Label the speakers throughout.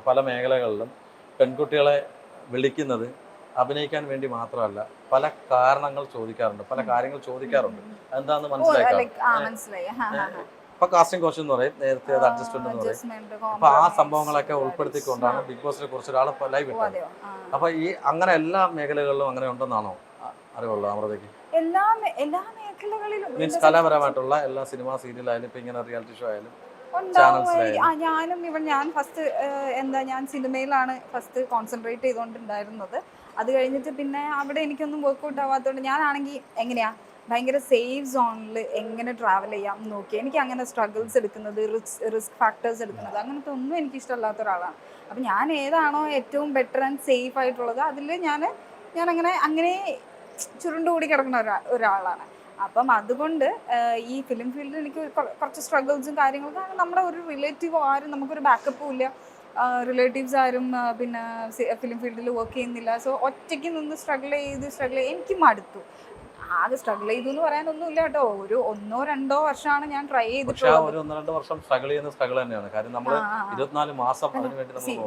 Speaker 1: പല മേഖലകളിലും പെൺകുട്ടികളെ വിളിക്കുന്നത് അഭിനയിക്കാൻ വേണ്ടി മാത്രമല്ല, പല കാരണങ്ങൾ ചോദിക്കാറുണ്ട്, പല കാര്യങ്ങൾ ചോദിക്കാറുണ്ട്. അതെന്താണെന്ന് മനസ്സിലാക്കാം. ഇപ്പൊ കാസ്റ്റിംഗ് കോച്ച് എന്ന് പറയും, നേരത്തെ അത് അഡ്ജസ്റ്റ്മെന്റ് എന്ന് പറയും. അപ്പൊ ആ സംഭവങ്ങളൊക്കെ ഉൾപ്പെടുത്തിക്കൊണ്ടാണ് ബിഗ് ബോസിനെ കുറിച്ച് ഒരാൾ ലൈവ് ഇട്ടത്. അപ്പൊ ഈ അങ്ങനെ എല്ലാ മേഖലകളിലും അങ്ങനെ ഉണ്ടെന്നാണോ അറിവുള്ളത് അമൃതയ്ക്ക്?
Speaker 2: എല്ലാ മേഖലകളിലും
Speaker 1: മീൻസ് കലാപരമായിട്ടുള്ള എല്ലാ സിനിമ, സീരിയൽ ആയാലും ഇപ്പൊ ഇങ്ങനെ റിയാലിറ്റി ഷോ ആയാലും
Speaker 2: ഞാൻ ഫസ്റ്റ് ഞാൻ സിനിമയിലാണ് ഫസ്റ്റ് കോൺസെൻട്രേറ്റ് ചെയ്തുകൊണ്ടുണ്ടായിരുന്നത്. അത് കഴിഞ്ഞിട്ട് പിന്നെ അവിടെ എനിക്കൊന്നും വർക്ക്ഔട്ട് ആവാത്തതുകൊണ്ട് ഞാനാണെങ്കിൽ എങ്ങനെയാ ഭയങ്കര സേഫ് സോണിൽ എങ്ങനെ ട്രാവൽ ചെയ്യാം നോക്കി. എനിക്ക് അങ്ങനെ സ്ട്രഗിൾസ് എടുക്കുന്നത്, റിസ്ക് ഫാക്ടേഴ്സ് എടുക്കുന്നത് അങ്ങനത്തെ ഒന്നും എനിക്ക് ഇഷ്ടമല്ലാത്ത ഒരാളാണ്. അപ്പം ഞാൻ ഏതാണോ ഏറ്റവും ബെറ്റർ ആൻഡ് സേഫ് ആയിട്ടുള്ളത് അതിൽ ഞാൻ അങ്ങനെ ചുരുണ്ടുകൂടി കിടക്കുന്ന ഒരാളാണ്. അപ്പം അതുകൊണ്ട് ഈ ഫിലിം ഫീൽഡിൽ എനിക്ക് കുറച്ച് സ്ട്രഗിൾസും കാര്യങ്ങളൊക്കെ, നമ്മുടെ ഒരു റിലേറ്റീവോ ആരും നമുക്കൊരു ബാക്കപ്പും ഇല്ല, റിലേറ്റീവ്സ് ആരും പിന്നെ ഫിലിം ഫീൽഡിൽ വർക്ക് ചെയ്യുന്നില്ല. സോ ഒറ്റയ്ക്ക് നിന്ന് സ്ട്രഗിൾ ചെയ്ത് എനിക്ക് മടുത്തു. ആകെ സ്ട്രഗിൾ ചെയ്തു എന്ന് പറയാനൊന്നുമില്ല കേട്ടോ. ഒരു 1-2 വർഷമാണ് ഞാൻ ട്രൈ ചെയ്തിട്ടുള്ളത്.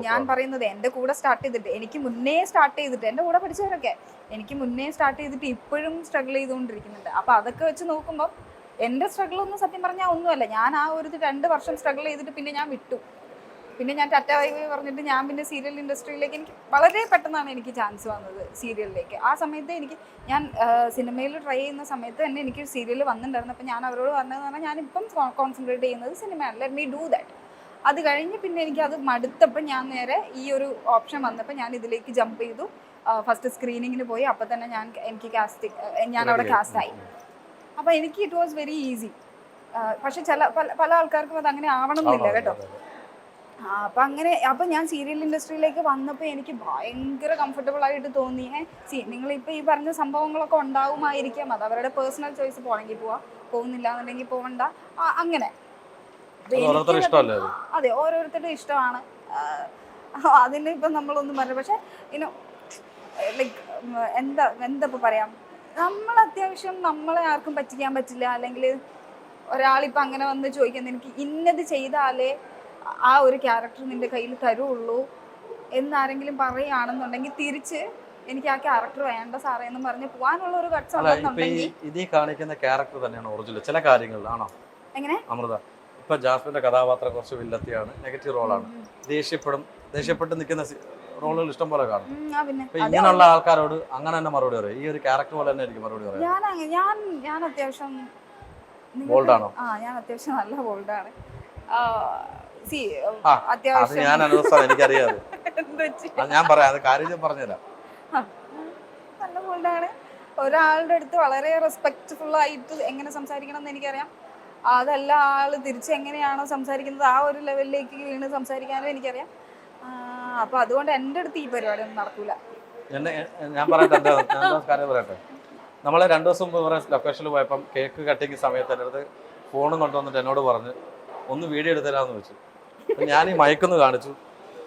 Speaker 2: ഞാൻ പറയുന്നത് എൻ്റെ കൂടെ സ്റ്റാർട്ട് ചെയ്തിട്ട് എനിക്ക് മുന്നേ എൻ്റെ കൂടെ പഠിച്ചവരൊക്കെ എനിക്ക് മുന്നേ സ്റ്റാർട്ട് ചെയ്തിട്ട് ഇപ്പോഴും സ്ട്രഗിൾ ചെയ്തുകൊണ്ടിരിക്കുന്നുണ്ട്. അപ്പോൾ അതൊക്കെ വെച്ച് നോക്കുമ്പോൾ എൻ്റെ സ്ട്രഗിൾ ഒന്നും സത്യം പറഞ്ഞാൽ ഒന്നുമല്ല. ഞാൻ ആ ഒരു 2 വർഷം സ്ട്രഗിൾ ചെയ്തിട്ട് പിന്നെ ഞാൻ വിട്ടു. പിന്നെ ഞാൻ ടാറ്റ ബൈ ബൈ പറഞ്ഞിട്ട് ഞാൻ പിന്നെ സീരിയൽ ഇൻഡസ്ട്രിയിലേക്ക് എനിക്ക് വളരെ പെട്ടെന്നാണ് എനിക്ക് ചാൻസ് വന്നത് സീരിയലിലേക്ക്. ആ സമയത്ത് ഞാൻ സിനിമയിൽ ട്രൈ ചെയ്യുന്ന സമയത്ത് തന്നെ എനിക്ക് സീരിയൽ വന്നിട്ടുണ്ടായിരുന്നു. അപ്പോൾ ഞാൻ അവരോട് പറഞ്ഞതെന്ന് പറഞ്ഞാൽ ഞാനിപ്പം കോൺസെൻട്രേറ്റ് ചെയ്യുന്നത് സിനിമയാണ്, ലെറ്റ് മീ ഡൂ ദാറ്റ്. അത് കഴിഞ്ഞ് പിന്നെ എനിക്കത് മടുത്തപ്പോൾ ഞാൻ നേരെ ഈ ഒരു ഓപ്ഷൻ വന്നപ്പോൾ ഞാൻ ഇതിലേക്ക് ജമ്പ് ചെയ്തു. ഫസ്റ്റ് സ്ക്രീനിങ്ങിന് പോയി. അപ്പോൾ തന്നെ ഞാൻ അവിടെ കാസ്റ്റായി. അപ്പോൾ എനിക്ക് ഇറ്റ് വാസ് വെരി ഈസി. പക്ഷെ പല ആൾക്കാർക്കും അത് അങ്ങനെ ആവണമെന്നില്ല കേട്ടോ. അപ്പം ഞാൻ സീരിയൽ ഇൻഡസ്ട്രിയിലേക്ക് വന്നപ്പോൾ എനിക്ക് ഭയങ്കര കംഫർട്ടബിൾ ആയിട്ട് തോന്നി. നിങ്ങളിപ്പോൾ ഈ പറഞ്ഞ സംഭവങ്ങളൊക്കെ ഉണ്ടാവുമായിരിക്കാം, അത് അവരുടെ പേഴ്സണൽ ചോയ്സ്. പോകണമെങ്കിൽ പോവാം, പോകുന്നില്ല എന്നുണ്ടെങ്കിൽ പോകണ്ട, അങ്ങനെ. അതെ, ഓരോരുത്തരുടെ ഇഷ്ടമാണ്. അതിന് ഇപ്പം നമ്മളൊന്നും പറഞ്ഞു. പക്ഷെ ലൈക്ക് എന്താ ഇപ്പോൾ പറയാം, നമ്മൾ അത്യാവശ്യം നമ്മളെ ആർക്കും പറ്റിക്കാൻ പറ്റില്ല. അല്ലെങ്കിൽ ഒരാളിപ്പോൾ അങ്ങനെ വന്ന് ചോദിക്കുന്നത് എനിക്ക് ഇന്നത് ചെയ്താലേ ആ ഒരു ക്യാരക്ടർ നിന്റെ കയ്യിൽ തരുള്ളൂ എന്നാരെങ്കിലും പറയുകയാണെന്നുണ്ടെങ്കിൽ തിരിച്ച് എനിക്ക് ആ ക്യാരക്ടർ വേണ്ട സാറേ എന്ന് പറഞ്ഞ് പോകാനുള്ള ഒരു
Speaker 1: ഗട്ട്സ് കാണിക്കുന്ന ക്യാരക്ടർ തന്നെയാണ് ഒറിജിനൽ ചില കാര്യങ്ങളിലാണോ?
Speaker 2: എങ്ങനെ
Speaker 1: അമൃത ഇപ്പൊ ജാസ്മിന്റെ കഥാപാത്രം കുറച്ച് വില്ലത്തിയാണ്, നെഗറ്റീവ് റോളാണ്, ദേഷ്യപ്പെട്ട് നിൽക്കുന്ന റോളുകൾ ഇഷ്ടം പോലെ കാണും. ഇങ്ങനെയുള്ള ആൾക്കാരോട് അങ്ങനെ തന്നെ മറുപടി പറയും, ഈ ഒരു ക്യാരക്ടർ പോലെ തന്നെ ആയിരിക്കും മറുപടി പറയും.
Speaker 2: ഞാൻ അത്യാവശ്യം
Speaker 1: ബോൾഡാണോ?
Speaker 2: ഞാൻ അത്യാവശ്യം നല്ല ബോൾഡാണ്.
Speaker 1: എനിക്കറിയാം, ഞാൻ പറയാം, അത് കാര്യം പറഞ്ഞുതരാം.
Speaker 2: നല്ല ബോൾഡാണ്. ഒരാളുടെ അടുത്ത് വളരെ റെസ്പെക്റ്റ്ഫുൾ ആയിട്ട് എങ്ങനെ സംസാരിക്കണം എന്ന് എനിക്കറിയാം. അതല്ല ആള് തിരിച്ച് എങ്ങനെയാണോ സംസാരിക്കുന്നത് ആ ഒരു ലെവലിലേക്ക് വീണ് സംസാരിക്കാനും എനിക്കറിയാം. അപ്പൊ അതുകൊണ്ട് എൻ്റെ അടുത്ത് ഈ പരിപാടി ഒന്നും നടക്കൂല.
Speaker 1: ഞാൻ പറയട്ടെ, നമ്മളെ 2 ദിവസം മുമ്പ് ലൊക്കേഷനിൽ പോയപ്പം കേക്ക് കട്ടിങ് സമയത്ത് എൻ്റെ അടുത്ത് ഫോണും കൊണ്ടുവന്നിട്ട് എന്നോട് പറഞ്ഞ് ഒന്ന് വീഡിയോ എടുത്തരാന്ന് വെച്ചു. അപ്പം ഞാൻ ഈ മയക്കൊന്ന് കാണിച്ചു,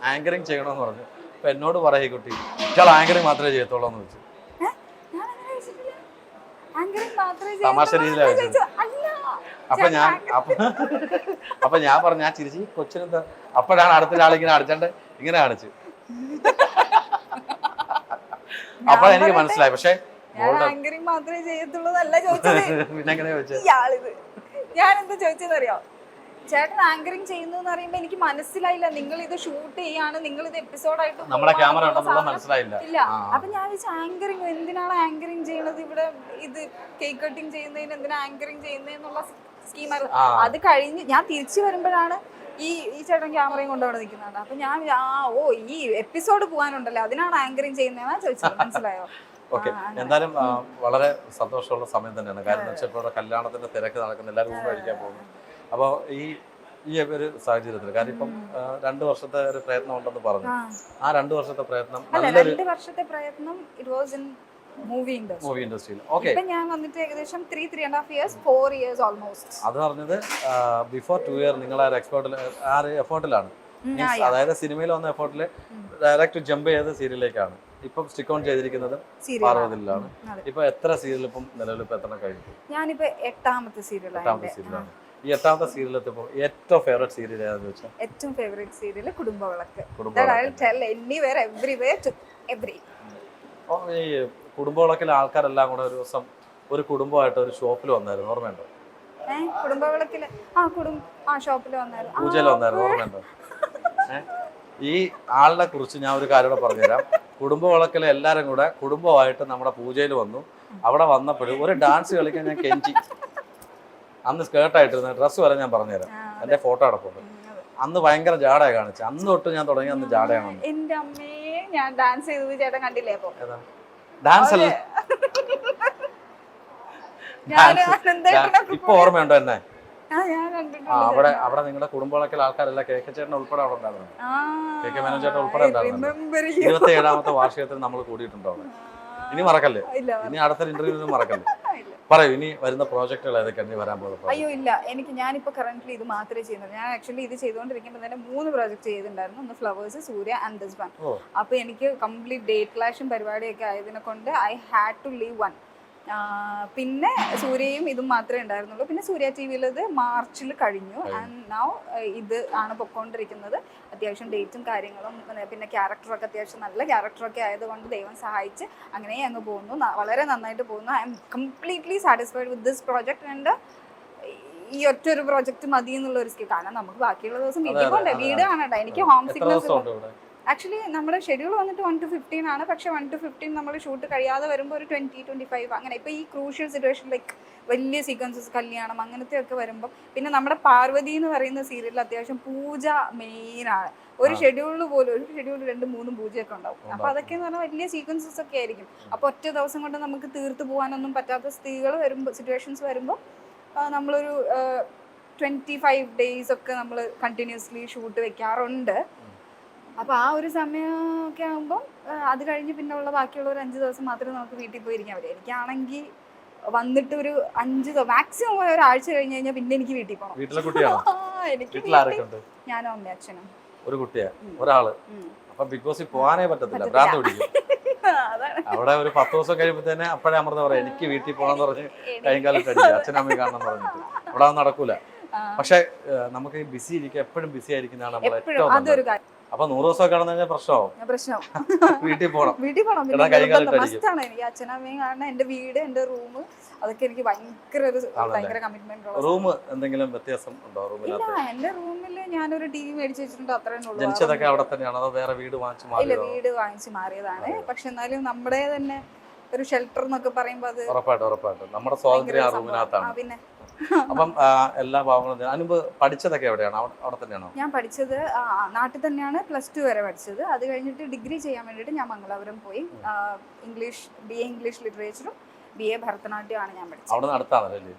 Speaker 1: ആങ്കറിങ് ചെയ്യണമെന്ന് പറഞ്ഞു. അപ്പം എന്നോട് പറയേ കുട്ടി, ഇയാൾ ആങ്കറിങ് മാത്രമേ ചെയ്യത്തുള്ളൂ എന്ന് വെച്ചു. തമാശ രീതിയിലാണ് വെച്ചത്. അപ്പൊ ഞാൻ പറഞ്ഞു, ഞാൻ ചിരിച്ച് കൊച്ചിനെന്താ. അപ്പോഴാണ് അടുത്തൊരാളിങ്ങനെ അടിച്ചോണ്ട് ഇങ്ങനെ കാണിച്ചു. അപ്പോഴെനിക്ക് മനസ്സിലായി. പക്ഷെ പിന്നെ എങ്ങനെയാ ചോദിച്ചത്?
Speaker 2: ഞാൻ എന്താ ചോദിച്ചതറിയോ, ചേട്ടൻ ആങ്കറിങ് ചെയ്യുന്നു എന്ന് പറയുമ്പോ എനിക്ക് മനസ്സിലായില്ല നിങ്ങൾ ഇത് ഷൂട്ട് ചെയ്യാണ്, നിങ്ങൾ ഇത് എപ്പിസോഡായിട്ട്
Speaker 1: നമ്മുടെ ക്യാമറ ഉണ്ടെന്നുള്ള മനസ്സിലായില്ല.
Speaker 2: ഇല്ല. അപ്പൊ ഞാൻ വിചാരിച്ചു ആങ്കറിങ് എന്തിനാണ് ആങ്കറിങ് ചെയ്യുന്നത്, ഇവിടെ ഇത് കേക്ക് കട്ടിങ് ചെയ്യുന്നതിന് എന്തിനാ ആങ്കറിങ് ചെയ്യുന്നതെന്നുള്ള സ്കീമായിരുന്നു. അത് കഴിഞ്ഞ് ഞാൻ തിരിച്ചു വരുമ്പോഴാണ് ഈ ചേട്ടൻ ക്യാമറയും കൊണ്ടവിടെ നിൽക്കുന്നുണ്ട്. അപ്പൊ ഞാൻ ഈ എപ്പിസോഡ് പോകാനുണ്ടല്ലോ അതിനാണ് ആങ്കറിങ് ചെയ്യുന്നതെന്നാ ചോദിച്ചത്. മനസ്സിലായോ?
Speaker 1: ഓക്കെ, എന്തായാലും വളരെ സന്തോഷമുള്ള സമയം തന്നെയാണ്. കാര്യം എന്ന് വെച്ചാൽ ഇപ്പോൾ കല്യാണത്തിന്റെ തിരക്ക് നടക്കുന്ന, എല്ലാവരും ഊണ് കഴിക്കാൻ പോകുന്നു. അപ്പോൾ ഈ ഒരു സാഹചര്യത്തിൽ കാര്യം ഇപ്പം 2 വർഷത്തെ ഒരു പ്രയത്നം ഉണ്ടെന്ന് പറഞ്ഞു. ആ 2 വർഷത്തെ പ്രയത്നം,
Speaker 2: 2 വർഷത്തെ പ്രയത്നം ഇറ്റ് വാസ് ഇൻ മൂവി
Speaker 1: ഇൻഡസ്ട്രിയിൽ. ഓക്കെ,
Speaker 2: ഞാൻ വന്നിട്ട് ഏകദേശം 3.5 years 4 years ഓൾമോസ്റ്റ്.
Speaker 1: അത് പറഞ്ഞത് ബിഫോർ 2 year നിങ്ങൾ ആ എഫേർട്ടിലാണ്. അതായത് സിനിമയിൽ വന്ന എഫേർട്ടിൽ ഡയറക്റ്റ് ജമ്പ് ചെയ്ത് സീരിയലിലേക്കാണ്. ഇപ്പം സ്റ്റിക്ക് ഓൺ ചെയ്തിരിക്കുന്നത് പാർവതിയിലാണ്. ഇപ്പൊ എത്ര സീരിയൽ ഇപ്പം നിലവിൽ ഇപ്പൊ എത്ര കഴിഞ്ഞു?
Speaker 2: ഞാനിപ്പോ 8ാമത്തെ സീരിയലാണ്.
Speaker 1: ഈ 8ാമത്തെ സീരിയൽ എത്തിയപ്പോൾ ഏറ്റവും ഫേവറേറ്റ് സീരിയൽ ഏതാണെന്ന് ചോദിച്ചാൽ?
Speaker 2: ഏറ്റവും ഫേവറേറ്റ് സീരിയൽ കുടുംബവിളക്ക്.
Speaker 1: അപ്പോൾ ഈ കുടുംബവിളക്കിലെ ആൾക്കാരെല്ലാം കൂടെ ഒരു ദിവസം ഒരു കുടുംബമായിട്ട് ഒരു ഷോപ്പിൽ വന്നായിരുന്നു, ഓർമ്മയുണ്ടോ?
Speaker 2: കുടുംബവിളക്കില് ഷോപ്പിൽ വന്നായിരുന്നു,
Speaker 1: പൂജയിൽ വന്നായിരുന്നു, ഓർമ്മയുണ്ടോ? ഈ ആളിനെ കുറിച്ച് ഞാൻ ഒരു കാര്യം കൂടെ പറഞ്ഞുതരാം. കുടുംബവിളക്കിലെ എല്ലാവരും കൂടെ കുടുംബമായിട്ട് നമ്മുടെ പൂജയിൽ വന്നു. അവിടെ വന്നപ്പോഴും ഒരു ഡാൻസ് കളിക്കാൻ ഞാൻ കെഞ്ചി. അന്ന് സ്കേർട്ടായിട്ടിരുന്ന ഡ്രസ്സ് വരെ ഞാൻ പറഞ്ഞുതരാം, എൻ്റെ ഫോട്ടോ അടപ്പുണ്ട്. അന്ന് ഭയങ്കര ജാടയെ കാണിച്ചു. അന്ന് തൊട്ട് ഞാൻ തുടങ്ങി അന്ന് ജാടയാണ്.
Speaker 2: എന്റെ അമ്മേ, ഞാൻ ഡാൻസ് ചെയ്തത് ചേട്ടൻ കണ്ടില്ലേ?
Speaker 1: ഡാൻസ് അല്ല, ഇപ്പൊ ഓർമ്മയുണ്ടോ എന്നെ? അവിടെ നിങ്ങളുടെ കുടുംബവിളക്കിലെ ആൾക്കാരെല്ലാം കെ കെ ചേട്ടൻ ഉൾപ്പെടെ അവിടെ ഉണ്ടായിരുന്നു. കെ കെ മേനോൻ ചേട്ടൻ ഉൾപ്പെടെ ഉണ്ടായിരുന്നു. 27ാമത്തെ വാർഷികത്തിൽ നമ്മൾ കൂടിയിട്ടുണ്ടോ? ഇനി മറക്കല്ലേ, ഇനി അടുത്ത ഇന്റർവ്യൂ മറക്കല്ലേ. പറയൂ, ഇനി വരുന്ന പ്രോജക്റ്റുകൾ ഏതൊക്കെയാണ് വരാൻ പോകുന്നത്?
Speaker 2: അയ്യോ ഇല്ല, ഞാനിപ്പോ കറന്റ്ലി ഇത് മാത്രമേ ചെയ്യുന്നുള്ളൂ. ഞാൻ ആക്ച്വലി ഇത് ചെയ്തുകൊണ്ടിരിക്കുമ്പോൾ തന്നെ 3 പ്രോജക്ട് ചെയ്തിട്ടുണ്ടായിരുന്നു. ഒന്ന് flowers, Surya and this one. അപ്പൊ എനിക്ക് കംപ്ലീറ്റ് ഡേറ്റ് ക്ലാഷും പരിപാടിയൊക്കെ ആയതിനെ കൊണ്ട് I had to leave one. പിന്നെ സൂര്യയും ഇതും മാത്രമേ ഉണ്ടായിരുന്നുള്ളൂ. പിന്നെ സൂര്യ ടി വിയിൽ ഇത് മാർച്ചിൽ കഴിഞ്ഞു. ആൻഡ് നൗ ഇത് ആണ് പൊക്കോണ്ടിരിക്കുന്നത്. അത്യാവശ്യം ഡേറ്റും കാര്യങ്ങളും പിന്നെ ക്യാരക്ടറൊക്കെ അത്യാവശ്യം നല്ല ക്യാരക്ടറൊക്കെ ആയതുകൊണ്ട് ദൈവം സഹായിച്ച് അങ്ങനെ അങ്ങ് പോകുന്നു. വളരെ നന്നായിട്ട് പോകുന്നു. I am completely satisfied with this project. And ഈ ഒറ്റൊരു പ്രോജക്റ്റ് മതി എന്നുള്ള ഒരു സ്കിൽ. കാരണം നമുക്ക് ബാക്കിയുള്ള ദിവസം വീട്ടിൽ പോകണ്ടേ, വീട് കാണണ്ട. എനിക്ക് ഹോം സിക്നസ്. ആക്ച്വലി നമ്മുടെ ഷെഡ്യൂൾ വന്നിട്ട് 1 to 15 ആണ്. പക്ഷെ 1 to 15 നമ്മൾ ഷൂട്ട് കഴിയാതെ വരുമ്പോൾ ഒരു 20-25 അങ്ങനെ. ഇപ്പോൾ ഈ ക്രൂഷ്യൽ സിറ്റുവേഷൻ ലൈക്ക് വലിയ സീക്വൻസസ്, കല്യാണം അങ്ങനത്തെ ഒക്കെ വരുമ്പോൾ, പിന്നെ നമ്മുടെ പാർവതി എന്ന് പറയുന്ന സീരിയലിൽ അത്യാവശ്യം പൂജ മെയിനാണ്. ഒരു ഷെഡ്യൂളിൽ പോലും ഒരു ഷെഡ്യൂൾ 2-3 പൂജയൊക്കെ ഉണ്ടാവും. അപ്പോൾ അതൊക്കെ എന്ന് പറഞ്ഞാൽ വലിയ സീക്വൻസസ് ഒക്കെ ആയിരിക്കും. അപ്പോൾ ഒറ്റ ദിവസം കൊണ്ട് നമുക്ക് തീർത്ത് പോകാനൊന്നും പറ്റാത്ത സ്ത്രീകൾ വരുമ്പോൾ, സിറ്റുവേഷൻസ് വരുമ്പോൾ നമ്മളൊരു 25 days ഒക്കെ നമ്മൾ കണ്ടിന്യൂസ്ലി ഷൂട്ട് വെക്കാറുണ്ട്. അപ്പോൾ ആ ഒരു സമയമൊക്കെ ആകുമ്പോൾ അത് കഴിഞ്ഞ് പിന്നെ ഉള്ള ബാക്കിയുള്ള ഒരു 5 ദിവസം മാത്രമേ നമുക്ക് വീട്ടിൽ പോയി ഇരിക്കാൻ പറ്റും. എനിക്കാണെങ്കിൽ വന്നിട്ട് ഒരു 5 മാക്സിമം പോയ ഒരാഴ്ച കഴിഞ്ഞ് കഴിഞ്ഞാൽ പിന്നെ എനിക്ക് വീട്ടിൽ പോകണം. ഞാനും അമ്മയും അച്ഛനും
Speaker 1: ഒരു കുട്ടിയാ, ഒരാള്. അപ്പൊ ബിഗ് ബോസിൽ പോകാനേ പറ്റത്തില്ല, ഭ്രാന്ത് പിടിക്കും. അവിടെ ഒരു 10 ദിവസം കഴിയുമ്പോൾ തന്നെ അപ്പോഴേ അമൃത പറയാം എനിക്ക് വീട്ടിൽ പോകണമെന്ന് പറഞ്ഞ് കൈകാലത്ത് അടിക്കുക, അച്ഛനമ്മയും കാണണം പറഞ്ഞിട്ട്. അവിടെ അത് നടക്കൂല. പക്ഷെ നമുക്ക് ബിസി ഇരിക്കുക, എപ്പോഴും ബിസി ആയിരിക്കുന്നതാണ് നമ്മൾ ഏറ്റവും നല്ലത്. അപ്പൊ 100 ദിവസമൊക്കെ കടന്നു കഴിഞ്ഞാൽ പ്രശ്നമാവും. വീട്ടിൽ പോകണം.
Speaker 2: മസ്റ്റാണ് എനിക്ക് അച്ഛനമ്മയും കാണണം. എന്റെ വീട്, എന്റെ റൂം, അതൊക്കെ എനിക്ക് ഭയങ്കര കമ്മിറ്റ്മെന്റ്.
Speaker 1: റൂം എന്തെങ്കിലും വ്യത്യാസം ഉണ്ടോ?
Speaker 2: എന്റെ റൂമിൽ ഞാനൊരു TV മേടിച്ചു വെച്ചിട്ടുണ്ട്, അത്രേ ഉള്ളൂ.
Speaker 1: ജനിച്ചതൊക്കെ അവിടെ തന്നെയാണോ അതോ വേറെ വീട് വാങ്ങിച്ചു മാറിയോ?
Speaker 2: ഇല്ല, വീട് വാങ്ങിച്ചു മാറിയതാണ്. പക്ഷെ എന്നാലും നമ്മുടെ തന്നെ ഒരു ഷെൽട്ടർ എന്നൊക്കെ പറയുമ്പോൾ അത്
Speaker 1: ഉറപ്പായിട്ടും നമ്മുടെ സ്വാതന്ത്ര്യം ആ റൂമിനകത്താണ്.
Speaker 2: പിന്നെ
Speaker 1: അപ്പം എല്ലാ ഭാവങ്ങളും അനുമ്പ് പഠിച്ചതൊക്കെ എവിടെയാണ്? അവിടെ തന്നെയാണോ?
Speaker 2: ഞാൻ പഠിച്ചത് നാട്ടിൽ തന്നെയാണ്. +2 വരെ പഠിച്ചത്. അത് കഴിഞ്ഞിട്ട് ഡിഗ്രി ചെയ്യാൻ വേണ്ടിയിട്ട് ഞാൻ മംഗലാപുരം പോയി. BA ഇംഗ്ലീഷ് ലിറ്ററേച്ചറും BA ഭരതനാട്യമാണ് ഞാൻ പഠിച്ചത്.
Speaker 1: അവിടെ അടുത്താണല്ലേ?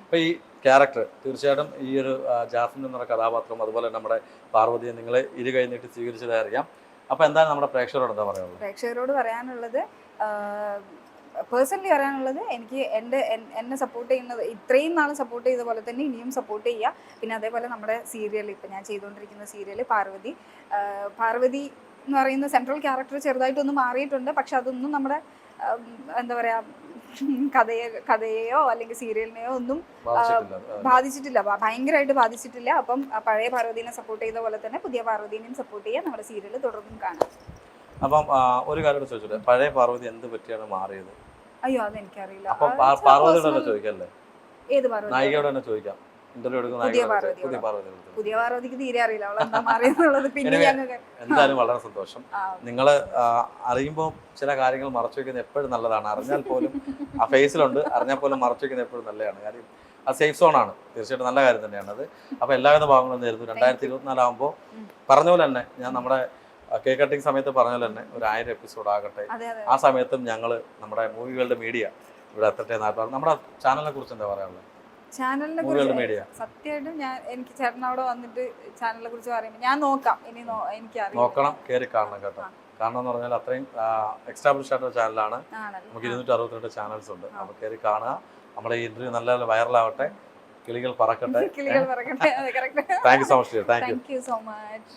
Speaker 1: അപ്പൊ ഈ ക്യാരക്ടർ തീർച്ചയായിട്ടും ഈ ഒരു ജാസ്മിൻ എന്ന കഥാപാത്രം, അതുപോലെ നമ്മുടെ പാർവതിയെ നിങ്ങളെ ഇരു കൈ നീട്ടി സ്വീകരിച്ചതായി അറിയാം. അപ്പൊ എന്താണ് നമ്മുടെ പ്രേക്ഷകരോട് എന്താ പറയാനുള്ളത്?
Speaker 2: പ്രേക്ഷകരോട് പറയാനുള്ളത്, പേഴ്സണലി പറയാനുള്ളത്, എനിക്ക് എന്നെ സപ്പോർട്ട് ചെയ്യുന്നത് ഇത്രയും നാൾ സപ്പോർട്ട് ചെയ്ത പോലെ തന്നെ ഇനിയും സപ്പോർട്ട് ചെയ്യുക. പിന്നെ അതേപോലെ നമ്മുടെ സീരിയൽ, ഇപ്പം ഞാൻ ചെയ്തുകൊണ്ടിരിക്കുന്ന സീരിയൽ പാർവതി എന്ന് പറയുന്ന സെൻട്രൽ ക്യാരക്ടർ ചെറുതായിട്ടൊന്ന് മാറിയിട്ടുണ്ട്. പക്ഷെ അതൊന്നും നമ്മുടെ എന്താ പറയുക കഥയെയോ അല്ലെങ്കിൽ സീരിയലിനെയോ ഒന്നും ബാധിച്ചിട്ടില്ല, ഭയങ്കരമായിട്ട് ബാധിച്ചിട്ടില്ല. അപ്പം പഴയ പാർവതീനെ സപ്പോർട്ട് ചെയ്ത പോലെ തന്നെ പുതിയ പാർവതീനെയും സപ്പോർട്ട് ചെയ്യുക. നമ്മുടെ സീരിയൽ തുടർന്നും കാണാം.
Speaker 1: അപ്പം ഒരു കാര്യം ചോദിച്ചോട്ടെ, പഴയ പാർവതി എന്ത് പറ്റിയാണ് മാറിയത്?
Speaker 2: അയ്യോ അതെനിക്കറിയില്ല.
Speaker 1: അപ്പൊ പാർവതിയോട് ചോദിക്കല്ലേ?
Speaker 2: ഏത് പാർവതി?
Speaker 1: നായികയോട് തന്നെ ചോദിക്കാം.
Speaker 2: പുതിയ പാർവതിക്ക് തീരെ അറിയില്ല അവൾ എന്താ മാറിയെന്നുള്ളത്. പിന്നെ
Speaker 1: എന്തായാലും വളരെ സന്തോഷം. നിങ്ങൾ അറിയുമ്പോൾ ചില കാര്യങ്ങൾ മറച്ചു വെക്കുന്നത് എപ്പോഴും നല്ലതാണ്. അറിഞ്ഞാൽ പോലും ആ ഫേസിലുണ്ട്, അറിഞ്ഞാൽ പോലും മറച്ചു വെക്കുന്നത് എപ്പോഴും നല്ലതാണ്. കാര്യം ആ സേഫ് സോണാണ്. തീർച്ചയായിട്ടും നല്ല കാര്യം തന്നെയാണ് അത്. അപ്പൊ എല്ലാവിധ ഭാഗങ്ങളും നേരുന്നു. 2024 ആകുമ്പോൾ പറഞ്ഞ പോലെ തന്നെ ഞാൻ നമ്മുടെ കേക്ക് കട്ടിങ് സമയത്ത് പറഞ്ഞ പോലെ തന്നെ ഒരു 1000 എപ്പിസോഡ് ആകട്ടെ. ആ സമയത്തും ഞങ്ങൾ നമ്മുടെ മൂവി വേൾഡ് മീഡിയ ഇവിടെ എത്തട്ടെ. നമ്മുടെ ചാനലിനെ കുറിച്ച് എന്താ പറയാനുള്ളത്?
Speaker 2: ചാനലിനെ കുറിച്ച് സത്യമായിട്ടും എനിക്ക് ചേട്ടനവിടെ വന്നിട്ട് ചാനലിനെ കുറിച്ച് പറയുമ്പോൾ ഞാൻ നോക്കാം.
Speaker 1: നോക്കണം, കയറി കാണണം കേട്ടോ. കാരണം എന്ന് പറഞ്ഞാൽ അത്രയും എക്സ്റ്റാബ്ലിഷ് ആയിട്ടുള്ള ചാനലാണ്. നമുക്ക് 262 ചാനൽസ് ഉണ്ട്. അപ്പൊ കയറി കാണുക. നമ്മുടെ ഈ ഇന്റർവ്യൂ നല്ല വൈറലാവട്ടെ, കിളികൾ പറക്കട്ടെ.
Speaker 2: Thank you so much.